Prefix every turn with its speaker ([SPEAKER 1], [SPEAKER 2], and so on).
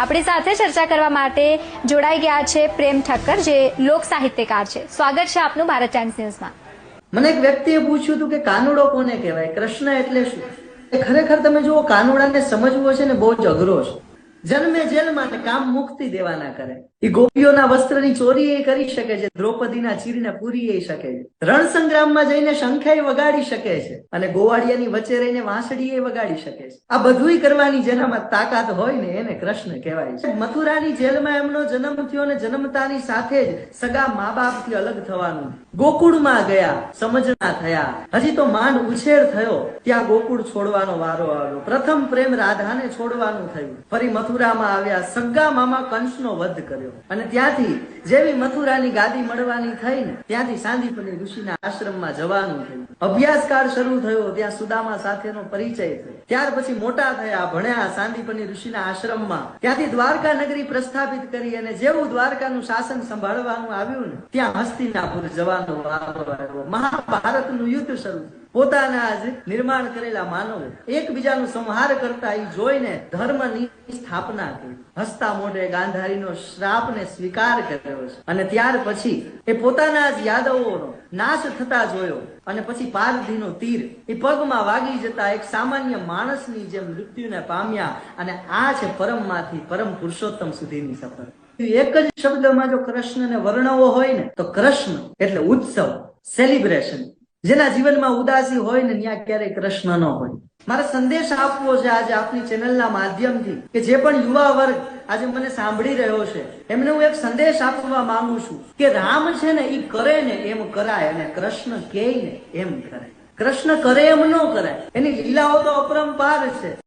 [SPEAKER 1] આપણી સાથે ચર્ચા કરવા માટે જોડાઈ ગયા છે પ્રેમ ઠક્કર, જે લોક સાહિત્યકાર છે. સ્વાગત છે આપનું ભારત ટાઈમ્સ ન્યૂઝમાં.
[SPEAKER 2] મને એક વ્યક્તિએ પૂછ્યું હતું કે કાનુડો કોને કહેવાય, કૃષ્ણ એટલે શું? ખરેખર તમે જુઓ, કાનુડાને સમજવો છે ને બહુ જ અઘરો છે. જન્મે જેલમાં ને કામ મુક્તિ દેવાના કરે. એ ગોપીઓના વસ્ત્રની ચોરી એ કરી શકે છે, દ્રૌપદીના ચીરને પૂરી એ શકે છે, રણ સંગ્રામમાં જઈને શંખે વગાડી શકે છે, અને ગોવાળિયાની વચ્ચે રહીને વાંસળી એ વગાડી શકે છે. આ બધુંય કરવાની જેનામાં તાકાત હોય ને એને કૃષ્ણ કહેવાય છે. મથુરાની જેલમાં એમનો જન્મ થયો ને જન્મતાની સાથે જ સગા મા બાપથી અલગ થવાનું. ગોકુળમાં ગયા, સમજણા થયા, હજી તો માંડ ઉછેર થયો ત્યાં ગોકુળ છોડવાનો વારો આવ્યો. પ્રથમ પ્રેમ રાધાને છોડવાનું થયું. ફરી મથુરામાં આવ્યા, સગા મામા કંસનો વધ કર્યો, અને ત્યાંથી જેવી મથુરાની ગાદી મળવાની થઈ ને ત્યાંથી સાંદીપની ઋષિના આશ્રમમાં જવાનું થયું. અભ્યાસકાળ શરૂ થયો, ત્યાં સુદામા સાથેનો પરિચય થયો. ત્યાર પછી મોટા થયા, ભણ્યા સાંદીપની ઋષિના આશ્રમમાં. ત્યાંથી દ્વારકા નગરી પ્રસ્થાપિત કરી, અને જેવું દ્વારકાનું શાસન સંભાળવાનું આવ્યું ને ત્યાં હસ્તિનાપુર જવાનો વારો આવ્યો. મહાભારતનું યુદ્ધ શરૂ. પોતાના જ નિર્માણ કરેલા માનવો એકબીજાનું સંહાર કરતા એ જોઈને ધર્મની સ્થાપના કરી. હસતા મોઢે ગાંધારીનો શ્રાપને સ્વીકાર કર્યો છે, અને ત્યાર પછી એ પોતાના જ યાદવોનો નાશ થતા જોયો, અને પછી પારધીનો તીર એ પગમાં વાગી જતા એક સામાન્ય માણસની જેમ મૃત્યુને પામ્યા. અને આ છે પરમમાંથી પરમ પુરુષોત્તમ સુધીની સફર. એક જ શબ્દમાં જો કૃષ્ણને વર્ણવો હોય ને તો કૃષ્ણ એટલે ઉત્સવ, સેલિબ્રેશન. જેના જીવનમાં ઉદાસી હોય ને ત્યાં ક્યારેય કૃષ્ણ ન હોય. મારે સંદેશ આપવો છે આજે આપની ચેનલના માધ્યમથી, કે જે પણ યુવા વર્ગ આજે મને સાંભળી રહ્યો છે એમને હું એક સંદેશ આપવા માંગુ છું કે રામ છે ને એ કરે ને એમ કરાય, અને કૃષ્ણ કહે ને એમ કરાય. કૃષ્ણ કરે એમ ન કરાય. એની લીલાઓ તો અપરંપાર છે.